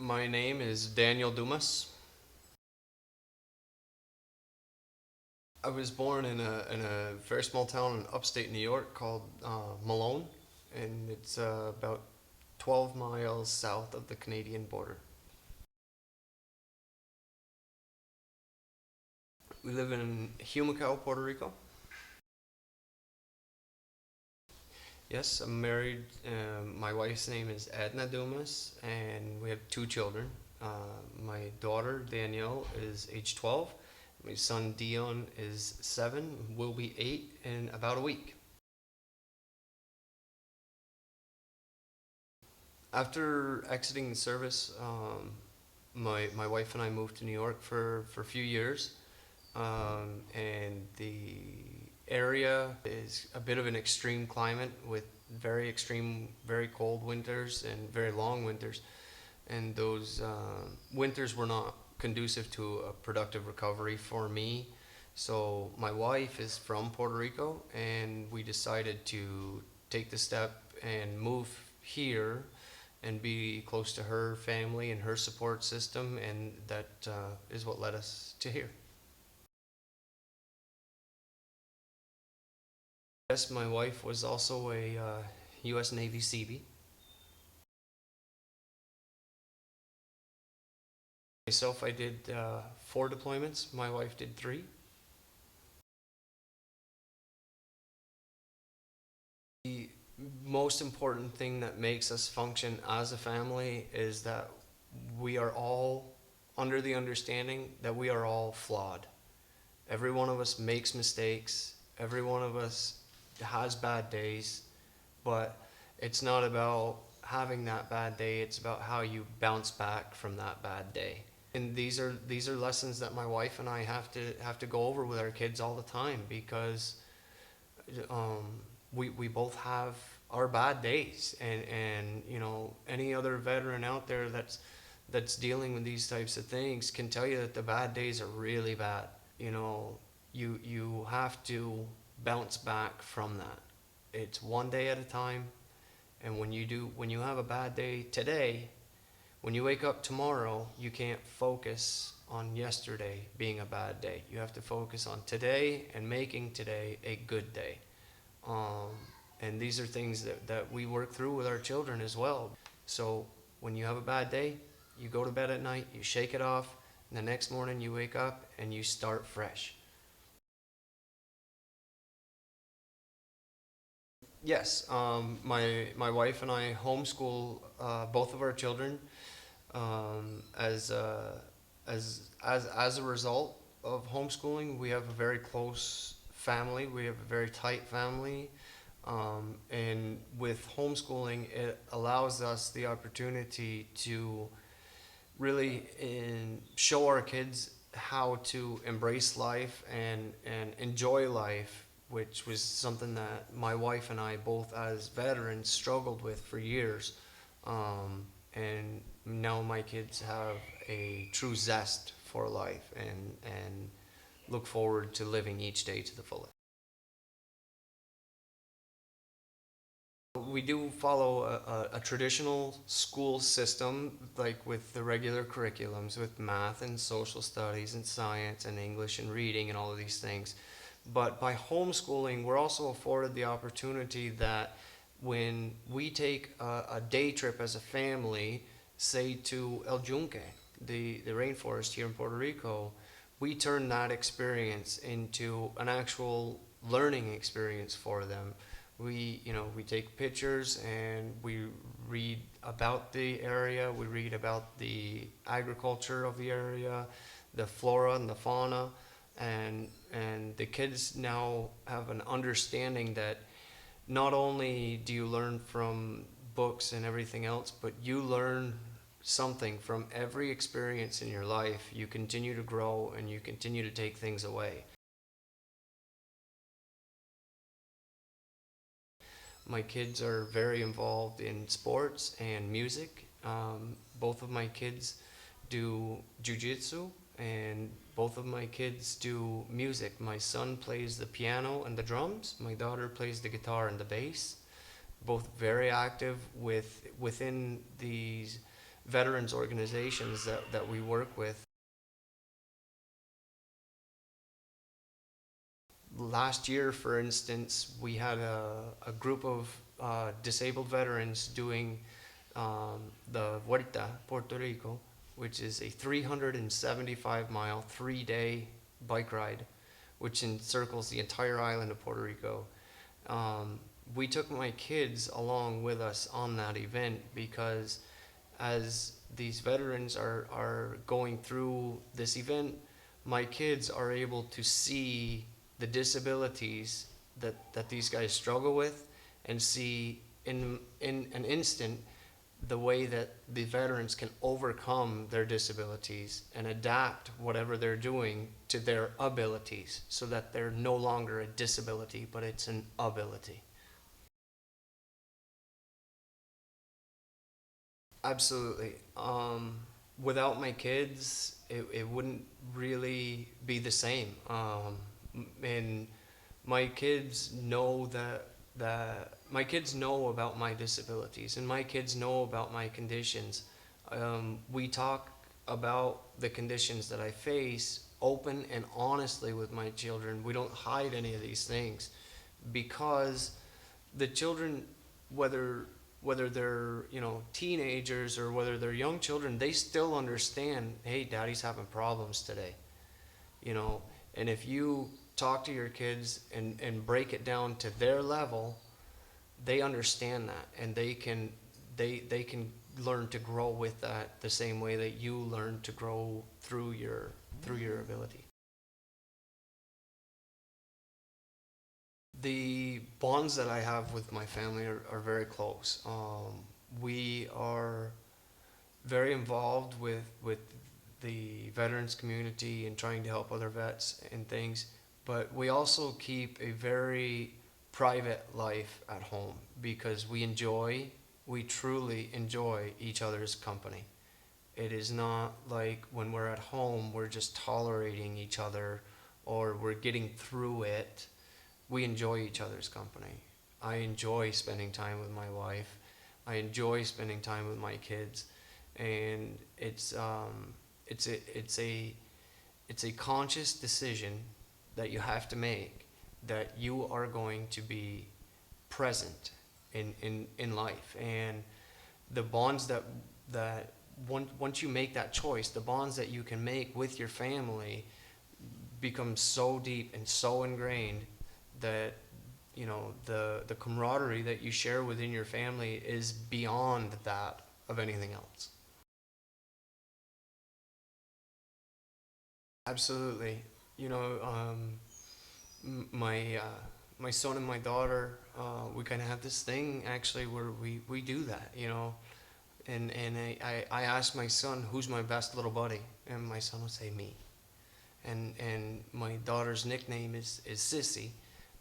My name is Daniel Dumas. I was born in a very small town in upstate New York called Malone, and it's about 12 miles south of the Canadian border. We live in Humacao, Puerto Rico. Yes, I'm married. My wife's name is Edna Dumas, and we have two children. My daughter Danielle is age 12. My son Dion is 7. Will be 8 in about a week. After exiting the service, my wife and I moved to New York for a few years, and the area is a bit of an extreme climate with very extreme, very cold winters and very long winters, and those winters were not conducive to a productive recovery for me. So my wife is from Puerto Rico, and we decided to take the step and move here and be close to her family and her support system, and that is what led us to here. Yes, my wife was also a U.S. Navy Seabee. Myself, I did 4 deployments. My wife did 3. The most important thing that makes us function as a family is that we are all under the understanding that we are all flawed. Every one of us makes mistakes. Every one of us has bad days, but it's not about having that bad day. It's about how you bounce back from that bad day. And these are lessons that my wife and I have to go over with our kids all the time because um, we both have our bad days, and any other veteran out there that's dealing with these types of things can tell you that the bad days are really bad. you know you have to bounce back from that. It's one day at a time, and when you have a bad day today, when you wake up tomorrow, you can't focus on yesterday being a bad day. You have to focus on today and making today a good day. um, and these are things that we work through with our children as well. So when you have a bad day, you go to bed at night, you shake it off, and the next morning you wake up and you start fresh. Yes, my wife and I homeschool both of our children. As a result of homeschooling, we have a very close family. We have a very tight family, and with homeschooling, it allows us the opportunity to really show our kids how to embrace life and enjoy life, which was something that my wife and I, both as veterans, struggled with for years. And now my kids have a true zest for life and look forward to living each day to the fullest. We do follow a traditional school system, like with the regular curriculums, with math and social studies and science and English and reading and all of these things. But by homeschooling, we're also afforded the opportunity that when we take a day trip as a family, say to El Yunque, the rainforest here in Puerto Rico, we turn that experience into an actual learning experience for them. We take pictures and we read about the area. We read about the agriculture of the area, the flora and the fauna, and the kids now have an understanding that not only do you learn from books and everything else, but you learn something from every experience in your life. You continue to grow and you continue to take things away. My kids are very involved in sports and music. Both of my kids do jujitsu, and both of my kids do music. My son plays the piano and the drums. My daughter plays the guitar and the bass. Both very active within these veterans organizations that we work with. Last year, for instance, we had a group of disabled veterans doing the Vuelta Puerto Rico, which is a 375-mile, 3-day bike ride, which encircles the entire island of Puerto Rico. We took my kids along with us on that event because as these veterans are going through this event, my kids are able to see the disabilities that these guys struggle with and see in an instant the way that the veterans can overcome their disabilities and adapt whatever they're doing to their abilities so that they're no longer a disability, but it's an ability. Absolutely. Without my kids, it wouldn't really be the same. And my kids know that my kids know about my disabilities and my kids know about my conditions. We talk about the conditions that I face open and honestly with my children. We don't hide any of these things because the children, whether they're teenagers or whether they're young children, they still understand. Hey, daddy's having problems today, you know. And if you talk to your kids and break it down to their level, they understand that, and they can learn to grow with that the same way that you learn to grow through your ability. The bonds that I have with my family are very close. We are very involved with the veterans community and trying to help other vets and things, but we also keep a very private life at home because we truly enjoy each other's company. It is not like when we're at home, we're just tolerating each other or we're getting through it. We enjoy each other's company. I enjoy spending time with my wife. I enjoy spending time with my kids, and it's a conscious decision that you have to make that you are going to be present in life, and the bonds that once you make that choice, the bonds that you can make with your family become so deep and so ingrained that the camaraderie that you share within your family is beyond that of anything else. Absolutely. You know, my son and my daughter, we kind of have this thing actually where we do that, you know. And I asked my son, who's my best little buddy? And my son would say me. And my daughter's nickname is Sissy.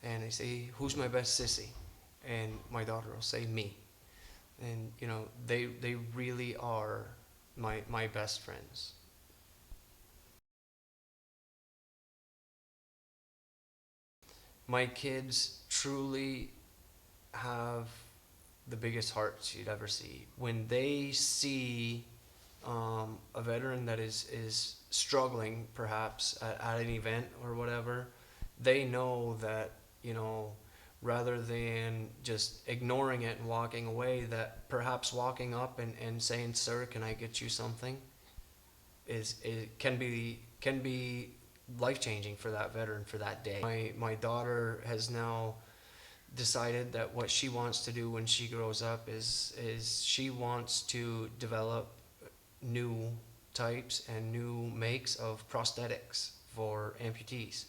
And I say, who's my best sissy? And my daughter will say me. And they really are my best friends. My kids truly have the biggest hearts you'd ever see. When they see a veteran that is struggling, perhaps at an event or whatever, they know that, rather than just ignoring it and walking away, that perhaps walking up and saying, "Sir, can I get you something?" Can be life changing for that veteran for that day. My daughter has now decided that what she wants to do when she grows up is she wants to develop new types and new makes of prosthetics for amputees.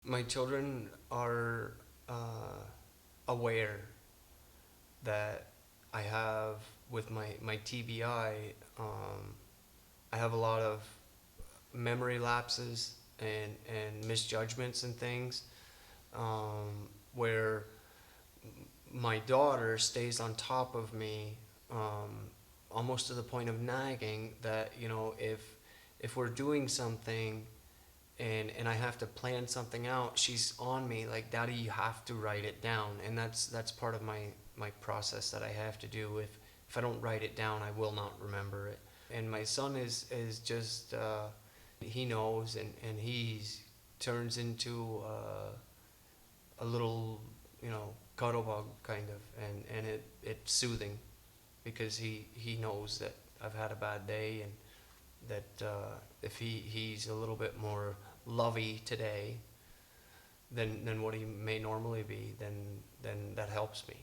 My children are aware that I have with my TBI, I have a lot of memory lapses and misjudgments and things, where my daughter stays on top of me, almost to the point of nagging that, if we're doing something and I have to plan something out, she's on me like, "Daddy, you have to write it down." And that's part of my process that I have to do. If I don't write it down, I will not remember it. And my son is just he knows, and he turns into a little, cuddle bug kind of, and it's soothing because he knows that I've had a bad day, and that if he's a little bit more lovey today than what he may normally be, then that helps me.